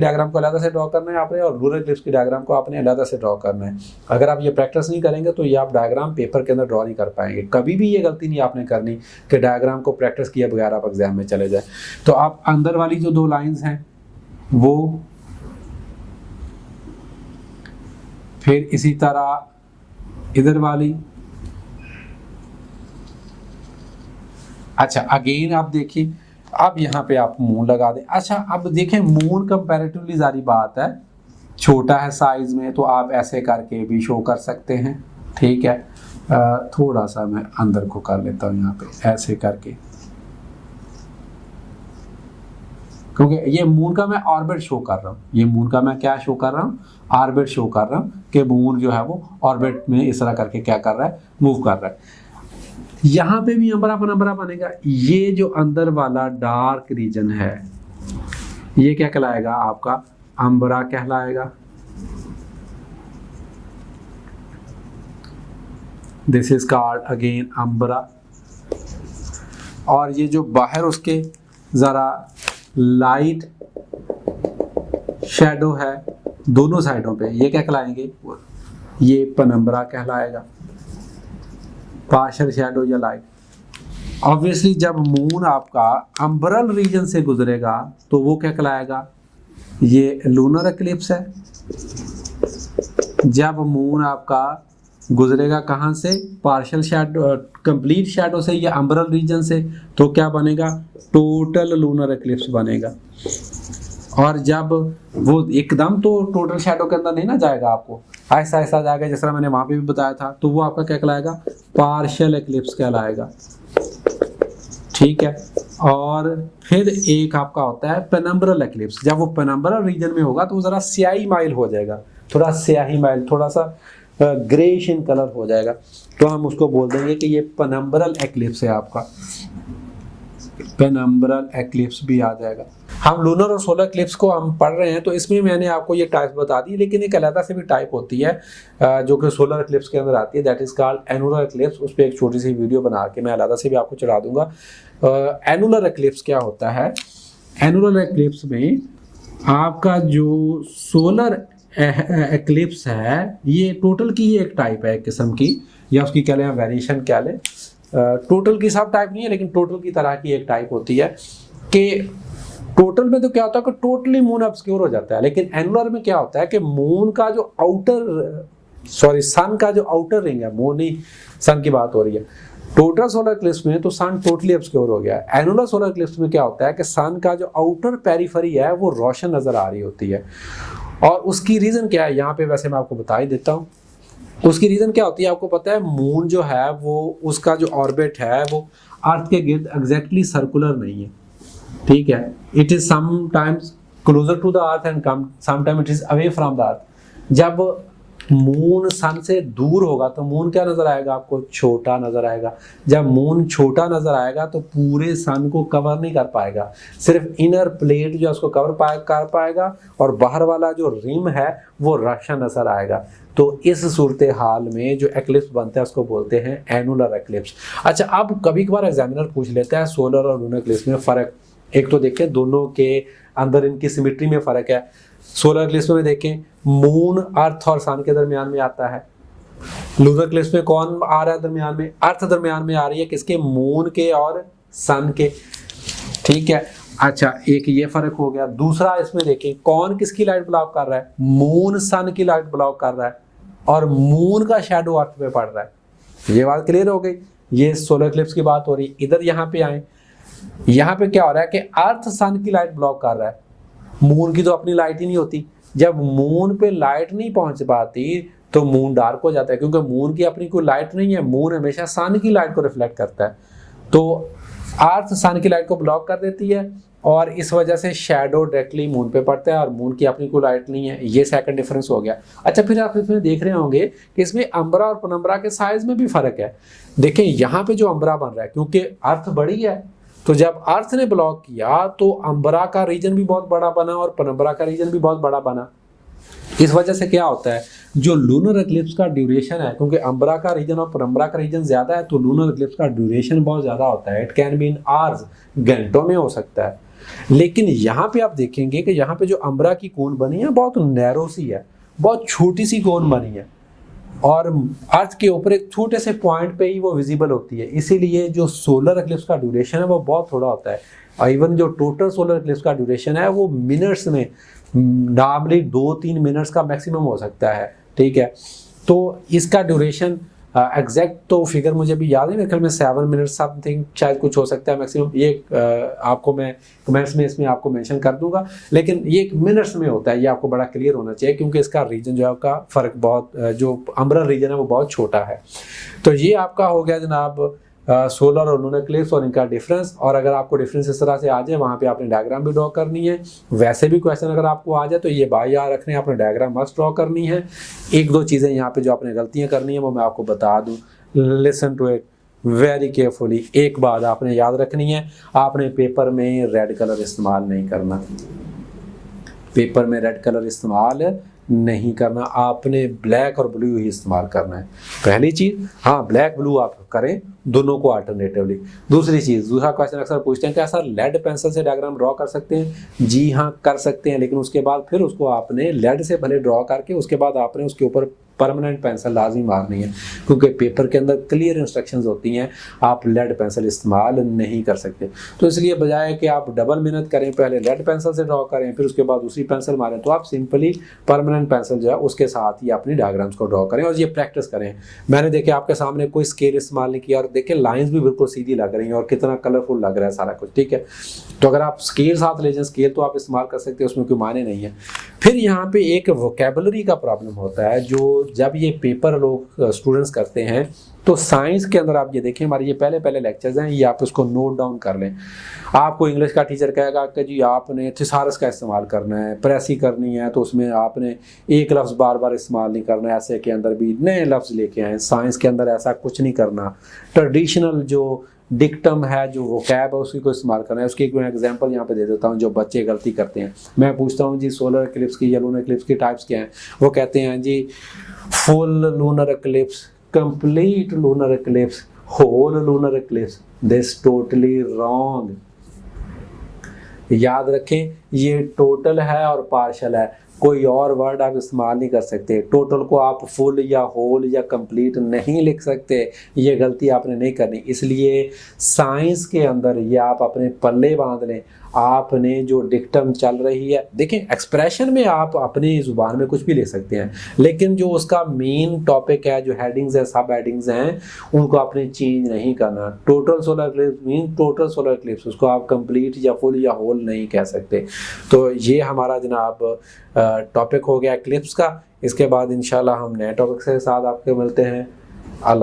Diagram को अलग से ड्रॉ करना है आपने और लूनर इक्लिप्स की डायग्राम को आपने अलग से ड्रॉ करना है। अगर आप ये प्रैक्टिस नहीं करेंगे तो ये आप डायग्राम पेपर के अंदर ड्रॉ नहीं कर पाएंगे। कभी भी ये गलती नहीं आपने करनी कि डायग्राम को प्रैक्टिस किए बगैर आप एग्जाम में चले जाए। तो आप अंदर वाली जो 2 लाइंस हैं वो, फिर इसी तरह इधर वाली। अच्छा अगेन आप देखिए, अब यहाँ पे आप मून लगा दें। अच्छा अब देखें मून कंपैरेटिवली जारी बात है छोटा है साइज में, तो आप ऐसे करके भी शो कर सकते हैं, ठीक है। थोड़ा सा मैं अंदर को कर लेता हूँ यहाँ पे ऐसे करके, क्योंकि ये मून का मैं ऑर्बिट शो कर रहा हूँ। ये मून का मैं क्या शो कर रहा हूँ, ऑर्बिट शो कर रहा हूँ कि मून जो है वो ऑर्बिट में इस तरह करके क्या कर रहा है, मूव कर रहा है। यहाँ पे भी अंबरा पनम्बरा बनेगा। ये जो अंदर वाला डार्क रीजन है ये क्या कहलाएगा, आपका अंबरा कहलाएगा। This is called again अंबरा। और ये जो बाहर उसके जरा लाइट शैडो है दोनों साइडों पे, ये क्या कहलाएंगे, ये पनम्बरा कहलाएगा, पार्शियल शैडो या लाइट। ऑब्वियसली जब मून आपका अंबरल रीजन से गुजरेगा तो वो क्या कहलाएगा, ये लूनर एक्लिप्स है। जब मून आपका गुजरेगा कहाँ से, पार्शियल शैडो, कंप्लीट शैडो से या अंबरल रीजन से, तो क्या बनेगा, टोटल लूनर एक्लिप्स बनेगा। और जब वो एकदम तो टोटल शैडो के अंदर नहीं ना जाएगा, आपको ऐसा ऐसा जाएगा, जिस तरह मैंने वहां पे भी बताया था, तो वो आपका क्या कहलाएगा, पार्शियल एक्लिप्स कहलाएगा, ठीक है। और फिर एक आपका होता है पेनम्ब्रल एक्लिप्स। जब वो पेनम्ब्रल रीजन में होगा तो वो जरा स्याही माइल हो जाएगा, थोड़ा स्याही माइल, थोड़ा सा ग्रेइश इन कलर हो जाएगा, तो हम उसको बोल देंगे कि ये पेनम्ब्रल एक्लिप्स है आपका, पेनम्ब्रल एक्लिप्स भी आ जाएगा। हम लूनर और सोलर एक्लिप्स को हम पढ़ रहे हैं तो इसमें मैंने आपको ये टाइप बता दी, लेकिन एक अलग से भी टाइप होती है जो कि सोलर एक्लिप्स के अंदर आती है, that is called annular eclipse. उस पर एक छोटी सी वीडियो बना के मैं अलग से भी आपको चढ़ा दूंगा। एनुलर एक्लिप्स क्या होता है, एनुलर एक्लिप्स में आपका जो सोलर एक्लिप्स है ये टोटल की एक टाइप है, एक किस्म की, या उसकी क्या लें वेरिएशन क्या लें, टोटल की सब टाइप नहीं है लेकिन टोटल की तरह की एक टाइप होती है। कि टोटल में तो क्या होता है कि टोटली मून ऑब्सक्योर हो जाता है, लेकिन एनुलर में क्या होता है कि मून का जो सन का जो आउटर रिंग है, मून ही सन की बात हो रही है, टोटल सोलर एक्लिप्स में तो सन टोटली ऑब्सक्योर हो गया है। एनुलर सोलर एक्लिप्स में क्या होता है कि सन का जो आउटर पेरिफेरी है वो रोशन नजर आ रही होती है। और उसकी रीजन क्या है, यहाँ पे वैसे मैं आपको बता ही देता हूँ। उसकी रीजन क्या होती है, आपको पता है मून जो है वो उसका जो ऑर्बिट है वो अर्थ के गिर्द एग्जैक्टली सर्कुलर नहीं है, ठीक है। It is sometimes closer to the earth and sometime it is away from the earth. जब मून सन से दूर होगा तो मून क्या नजर आएगा, आपको छोटा नजर आएगा। जब मून छोटा नजर आएगा तो पूरे सन को कवर नहीं कर पाएगा, सिर्फ इनर प्लेट जो उसको कवर कर पाएगा और बाहर वाला जो रिम है वो रोशन नजर आएगा। तो इस सूरत हाल में जो एक्लिप्स बनता है उसको बोलते हैं एनुलर एक्लिप्स। अच्छा अब कभी कभार एग्जामिनर पूछ लेता है सोलर और लूनर एक्लिप्स में फ़र्क। एक तो देखें दोनों के अंदर इनकी सिमेट्री में फ़र्क है। सोलर एक्लिप्स में देखें मून अर्थ और सन के दरमियान में आता है, लूनर एक्लिप्स में कौन आ रहा है दरमियान में, अर्थ दरमियान में आ रही है, किसके, मून के और सन के, ठीक है। अच्छा एक ये फर्क हो गया। दूसरा इसमें देखें कौन किसकी लाइट ब्लॉक कर रहा है, मून सन की लाइट ब्लॉक कर रहा है और मून का शैडो अर्थ पे पड़ रहा है। ये बात क्लियर हो गई, ये सोलर एक्लिप्स की बात हो रही। इधर यहाँ पे आए, यहाँ पे क्या हो रहा है कि अर्थ सन की लाइट ब्लॉक कर रहा है, मून की तो अपनी लाइट ही नहीं होती। जब मून पे लाइट नहीं पहुंच पाती तो मून डार्क हो जाता है, क्योंकि मून की अपनी कोई लाइट नहीं है, मून हमेशा सन की लाइट को रिफ्लेक्ट करता है। तो अर्थ सन की लाइट को ब्लॉक कर देती है और इस वजह से शैडो डायरेक्टली मून पे पड़ता है और मून की अपनी कोई लाइट नहीं है। ये सेकंड डिफरेंस हो गया। अच्छा फिर आप इसमें देख रहे होंगे कि इसमें अंबरा और पेनम्ब्रा के साइज में भी फर्क है। देखें यहाँ पे जो अंबरा बन रहा है, क्योंकि अर्थ बड़ी है, तो जब अर्थ ने ब्लॉक किया तो अंबरा का रीजन भी बहुत बड़ा बना और पेनम्ब्रा का रीजन भी बहुत बड़ा बना। इस वजह से क्या होता है, जो लूनर एक्लिप्स का ड्यूरेशन है, क्योंकि अंबरा का रीजन और पेनम्ब्रा का रीजन ज्यादा है, तो लूनर एक्लिप्स का ड्यूरेशन बहुत ज्यादा होता है। It can be in hours, घंटों में हो सकता है। लेकिन यहाँ पे आप देखेंगे कि यहाँ पे जो अम्ब्रा की कोन बनी है बहुत नैरो सी है, बहुत छोटी सी कोन बनी है और अर्थ के ऊपर एक छोटे से पॉइंट पे ही वो विजिबल होती है। इसीलिए जो सोलर एक्लिप्स का ड्यूरेशन है वो बहुत थोड़ा होता है। और इवन जो टोटल सोलर एक्लिप्स का ड्यूरेशन है वो मिनट्स में, नॉर्मली 2-3 मिनट्स का मैक्सिमम हो सकता है, ठीक है। तो इसका ड्यूरेशन एग्जैक्ट तो फिगर मुझे भी याद है, मेरे ख्याल में 7 मिनट समथिंग शायद कुछ हो सकता है मैक्सिमम। ये आपको मैं कमेंट्स में इसमें आपको मेंशन कर दूंगा, लेकिन ये 1 मिनट्स में होता है, ये आपको बड़ा क्लियर होना चाहिए क्योंकि इसका रीजन जो है आपका फ़र्क बहुत, जो अम्ब्रा रीजन है वो बहुत छोटा है। तो ये आपका हो गया जनाब सोलर और लूनर एक्लिप्स और इनका डिफरेंस। और अगर आपको डिफरेंस इस तरह से आ जाए, वहाँ पे आपने डायग्राम भी ड्रॉ करनी है। वैसे भी क्वेश्चन अगर आपको आ जाए तो ये बाई याद रखने, आपने डायग्राम मस्ट ड्रॉ करनी है। 1-2 चीज़ें यहाँ पे जो आपने गलतियाँ करनी है वो मैं आपको बता दूँ, listen to it very carefully. एक बात आपने याद रखनी है, आपने पेपर में रेड कलर इस्तेमाल नहीं करना, पेपर में रेड कलर इस्तेमाल नहीं करना, आपने ब्लैक और ब्लू ही इस्तेमाल करना है। पहली चीज़, हाँ ब्लैक ब्लू आप करें दोनों को अल्टरनेटिवली। दूसरी चीज़, दूसरा क्वेश्चन अक्सर पूछते हैं क्या सर लेड पेंसिल से डायग्राम ड्रॉ कर सकते हैं? जी हाँ कर सकते हैं, लेकिन उसके बाद फिर उसको आपने लेड से भले ड्रॉ करके उसके बाद आपने उसके ऊपर परमानेंट पेंसिल लाजमी मारनी है, क्योंकि पेपर के अंदर क्लियर इंस्ट्रक्शंस होती हैं, आप लेड पेंसिल इस्तेमाल नहीं कर सकते। तो इसलिए बजाय कि आप डबल मेहनत करें, पहले लेड पेंसिल से ड्रॉ करें फिर उसके बाद दूसरी पेंसिल मारें, तो आप सिंपली परमानेंट पेंसिल जो है उसके साथ ही अपनी डायग्राम्स को ड्रॉ करें और ये प्रैक्टिस करें। मैंने देखे आपके सामने कोई स्केल इस्तेमाल नहीं किया और देखें लाइंस भी बिल्कुल सीधी लग रही हैं और कितना कलरफुल लग रहा है सारा कुछ, ठीक है। तो अगर आप स्केल साथ ले जाएं, स्केल तो आप इस्तेमाल कर सकते हैं, उसमें कोई माने नहीं है। फिर यहाँ पे एक वोकेबलरी का प्रॉब्लम होता है, जो जब ये पेपर लोग स्टूडेंट्स करते हैं तो साइंस के अंदर आप ये देखें, हमारे ये पहले लेक्चर्स हैं, ये आप उसको नोट डाउन कर लें। आपको इंग्लिश का टीचर कहेगा कि जी आपने थिसारस का इस्तेमाल करना है, प्रेसी करनी है, तो उसमें आपने एक लफ्ज़ बार बार इस्तेमाल नहीं करना है, ऐसे के अंदर भी नए लफ्ज़ लेके आए। साइंस के अंदर ऐसा कुछ नहीं करना, ट्रेडिशनल जो डिक्टम है, जो वोकैब है, उसी को इस्तेमाल करना है। उसकी एक मैं एग्जांपल यहाँ पे दे देता हूँ, जो बच्चे गलती करते हैं। मैं पूछता हूँ जी सोलर एक्लिप्स की या लूनर एक्लिप्स की टाइप्स क्या हैं? वो कहते हैं जी full lunar eclipse, complete lunar eclipse, whole lunar eclipse. This totally wrong. याद रखें ये टोटल है और पार्शल है, कोई और वर्ड आप इस्तेमाल नहीं कर सकते। टोटल को आप फुल या होल या कंप्लीट नहीं लिख सकते, ये गलती आपने नहीं करनी। इसलिए साइंस के अंदर ये आप अपने पल्ले बांध लें। आपने जो डिक्टम चल रही है, देखें एक्सप्रेशन में आप अपनी ज़ुबान में कुछ भी लिख सकते हैं, लेकिन जो उसका मेन टॉपिक है, जो हेडिंग्स है, सब हेडिंग्स हैं, उनको आपने चेंज नहीं करना। Total solar eclipse mean total solar eclipse, उसको आप कंप्लीट या फुल या होल नहीं कह सकते। तो ये हमारा जनाब टॉपिक हो गया एक्लिप्स का। इसके बाद इंशाल्लाह हम नए टॉपिक के साथ आपके मिलते हैं। अल्लाह।